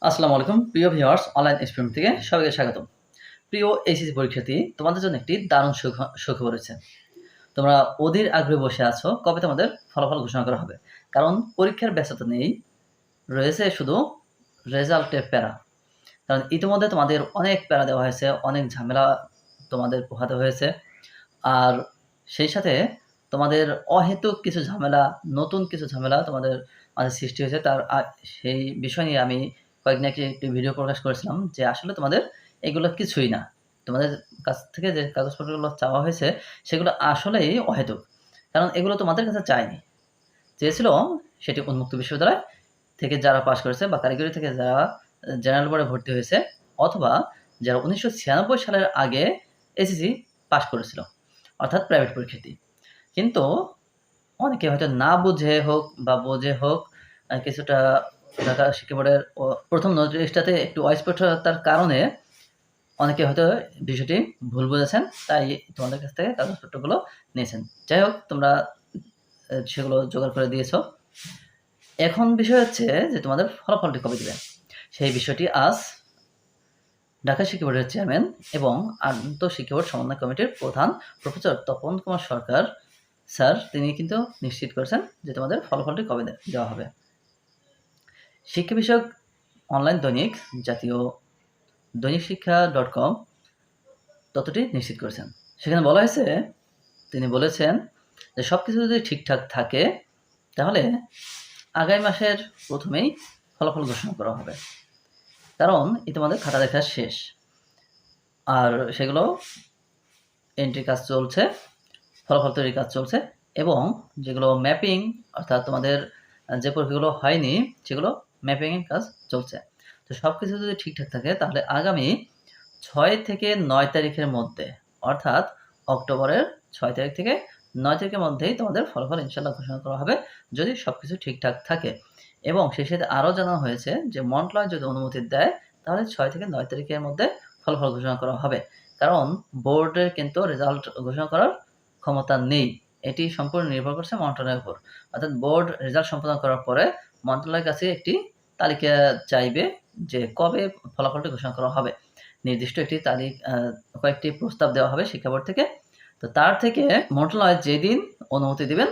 আসসালামু আলাইকুম প্রিয় ভিউয়ার্স, অনলাইন এক্সপেরিমেন্ট থেকে সবাইকে স্বাগতম। প্রিয় এইচএসসি পরীক্ষার্থী, তোমাদের জন্য একটি দারুণ সুখবর রয়েছে। তোমরা অধীর আগ্রহে বসে আছো কবে তোমাদের ফলাফল ঘোষণা করা হবে। কারণ পরীক্ষার ব্যস্ততা নেই, রয়েছে শুধু রেজাল্টের প্যারা। কারণ ইতিমধ্যে তোমাদের অনেক প্যারা দেওয়া হয়েছে, অনেক ঝামেলা তোমাদের পোহাতে হয়েছে। আর সেই সাথে তোমাদের অহেতুক কিছু ঝামেলা, নতুন কিছু ঝামেলা তোমাদের মাঝে সৃষ্টি হয়েছে। সেই বিষয় নিয়ে আমি কয়েকদিন আগে একটি ভিডিও প্রকাশ করেছিলাম যে আসলে তোমাদের এগুলো কিছুই না। তোমাদের কাছ থেকে যে কাগজপত্রগুলো চাওয়া হয়েছে সেগুলো আসলেই অহেতুক। কারণ এগুলো তোমাদের কাছে চায়নি। চেয়েছিল সেটি উন্মুক্ত বিশ্ববিদ্যালয় থেকে যারা পাশ করেছে বা কারিগরি থেকে যারা জেনারেল বোর্ডে ভর্তি হয়েছে, অথবা যারা 1996 সালের আগে এসএসসি পাশ করেছিল, অর্থাৎ প্রাইভেট পরীক্ষার্থী। কিন্তু অনেকে হয়তো না বুঝে হোক বা বুঝে হোক কিছুটা ঢাকা শিক্ষা বোর্ডের প্রথম নোটিশটাতে একটু অস্পষ্টতার কারণে অনেকে হয়তো বিষয়টি ভুল বুঝেছেন, তাই তোমাদের কাছ থেকে কাগজপত্রগুলো নিয়েছেন। যাই হোক, তোমরা সেগুলো জোগাড় করে দিয়েছ। এখন বিষয় হচ্ছে যে তোমাদের ফলাফলটি কবে দেবে। সেই বিষয়টি আজ ঢাকা শিক্ষা বোর্ডের চেয়ারম্যান এবং আন্তঃশিক্ষা বোর্ড সমন্বয় কমিটির প্রধান প্রফেসর তপন কুমার সরকার স্যার তিনি কিন্তু নিশ্চিত করেছেন যে তোমাদের ফলাফলটি কবে দেওয়া হবে। শিক্ষা বিষয়ক অনলাইন দৈনিক জাতীয় দৈনিক শিক্ষা .com ততটি নিশ্চিত করেছেন। সেখানে বলা হয়েছে, তিনি বলেছেন যে সব কিছু যদি ঠিকঠাক থাকে তাহলে আগামী মাসের প্রথমেই ফলাফল ঘোষণা করা হবে। কারণ ইতিমধ্যে খাতা দেখা শেষ, আর সেগুলো এন্ট্রি কাজ চলছে, ফলাফল তৈরির কাজ চলছে, এবং যেগুলো ম্যাপিং অর্থাৎ তোমাদের যে পরীক্ষাগুলো হয়নি সেগুলো ম্যাপিংয়ের কাজ চলছে। তো সব কিছু যদি ঠিকঠাক থাকে তাহলে আগামী 6 থেকে 9 তারিখের মধ্যে, অর্থাৎ অক্টোবরের 6 তারিখ থেকে 9 তারিখের মধ্যেই তোমাদের ফলাফল ইনশাল্লাহ ঘোষণা করা হবে, যদি সব কিছু ঠিকঠাক থাকে। এবং সেই সাথে আরও জানানো হয়েছে যে মন্ত্রণালয় যদি অনুমতি দেয় তাহলে 6 থেকে 9 তারিখের মধ্যে ফলাফল ঘোষণা করা হবে। কারণ বোর্ডের কিন্তু রেজাল্ট ঘোষণা করার ক্ষমতা নেই, এটি সম্পূর্ণ নির্ভর করছে মন্ত্রণালয়ের উপর। অর্থাৎ বোর্ড রেজাল্ট সম্পাদন করার পরে মন্ত্রণালয়ের কাছে একটি তালিকা চাইবে যে কবে ফলাফলটি ঘোষণা করা হবে। নির্দিষ্ট একটি তারিখ, কয়েকটি প্রস্তাব দেওয়া হবে শিক্ষা বোর্ড থেকে। তো তার থেকে মন্ত্রণালয় যেদিন অনুমতি দিবেন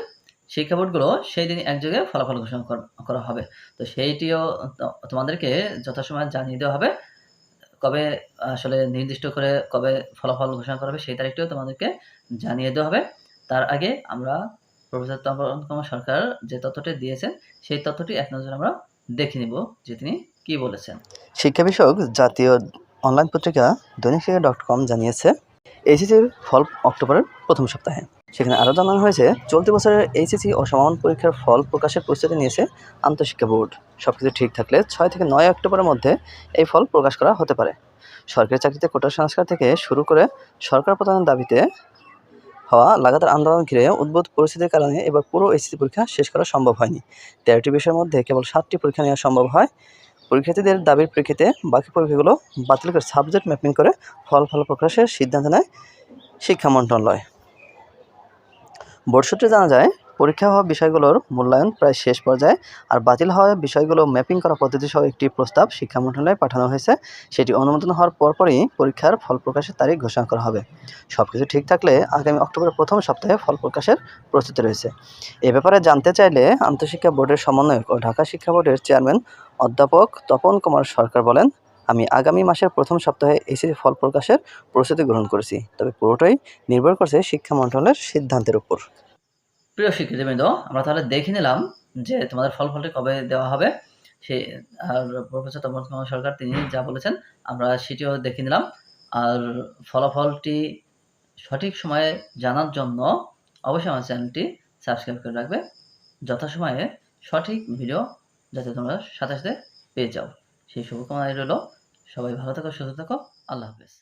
শিক্ষা বোর্ডগুলো সেই দিন এক জায়গায় ফলাফল ঘোষণা করা হবে। তো সেইটিও তোমাদেরকে যথাসময়ে জানিয়ে দেওয়া হবে। কবে আসলে নির্দিষ্ট করে কবে ফলাফল ঘোষণা করা হবে সেই তারিখটিও তোমাদেরকে জানিয়ে দেওয়া হবে। তার আগে আমরা প্রফেসর তপন কুমার সরকার যে তথ্যটি দিয়েছেন সেই তথ্যটি এক নজরে আমরা দেখে নিব যে তিনি কি বলেছেন। শিক্ষা বিষয়ক জাতীয় অনলাইন পত্রিকা দৈনিক শিক্ষা .com জানিয়েছে এইচএসসির ফল অক্টোবরের প্রথম সপ্তাহে। সেখানে আরও জানানো হয়েছে চলতি বছরের এইচএসসি ও সমমান পরীক্ষার ফল প্রকাশের প্রস্তুতি নিয়েছে আন্তঃশিক্ষা বোর্ড। সব কিছু ঠিক থাকলে 6 থেকে 9 অক্টোবরের মধ্যে এই ফল প্রকাশ করা হতে পারে। সরকারি চাকরিতে কোটা সংস্কার থেকে শুরু করে সরকার প্রদানের দাবিতে হওয়া লাগাতার আন্দোলন ঘিরে উদ্ভূত পরিস্থিতির কারণে এবার পুরো এইচএসসি পরীক্ষা শেষ করা সম্ভব হয়নি। 13টি বিষয়ের মধ্যে কেবল 7টি পরীক্ষা নেওয়া সম্ভব হয়। পরীক্ষার্থীদের দাবির প্রেক্ষিতে বাকি পরীক্ষাগুলো বাতিল করে সাবজেক্ট ম্যাপিং করে ফল প্রকাশের সিদ্ধান্ত নেয় শিক্ষা মন্ত্রণালয়। বোর্ড সূত্রে জানা যায়, পরীক্ষা হওয়া বিষয়গুলোর মূল্যায়ন প্রায় শেষ পর্যায়ে, আর বাতিল হওয়া বিষয়গুলো ম্যাপিং করা পদ্ধতি সহ একটি প্রস্তাব শিক্ষা মন্ত্রণালয়ে পাঠানো হয়েছে। সেটি অনুমোদন হওয়ার পরপরই পরীক্ষার ফল প্রকাশের তারিখ ঘোষণা করা হবে। সব কিছু ঠিক থাকলে আগামী অক্টোবরের প্রথম সপ্তাহে ফল প্রকাশের প্রস্তুতি রয়েছে। এ ব্যাপারে জানতে চাইলে আন্তঃশিক্ষা বোর্ডের সমন্বয়ক ও ঢাকা শিক্ষা বোর্ডের চেয়ারম্যান অধ্যাপক তপন কুমার সরকার বলেন, আমি আগামী মাসের প্রথম সপ্তাহে এইচএসসি ফল প্রকাশের প্রস্তুতি গ্রহণ করেছি, তবে পুরোটাই নির্ভর করছে শিক্ষা মন্ত্রণালয়ের সিদ্ধান্তের উপর। প্রিয় শিক্ষার্থীবৃন্দ, আমরা তাহলে দেখে নিলাম যে তোমাদের ফলাফলটি কবে দেওয়া হবে। সেই আর প্রফেসর তপন কুমার সরকার তিনি যা বলেছেন আমরা সেটিও দেখে নিলাম। আর ফলাফলটি সঠিক সময়ে জানার জন্য অবশ্যই আমার চ্যানেলটি সাবস্ক্রাইব করে রাখবে, যথাসময়ে সঠিক ভিডিও যাতে তোমরা সাথে সাথে পেয়ে যাও, সেই শুভকামনায় রইল। সবাই ভালো থাকো, সুস্থ থাকো। আল্লাহ হাফেজ।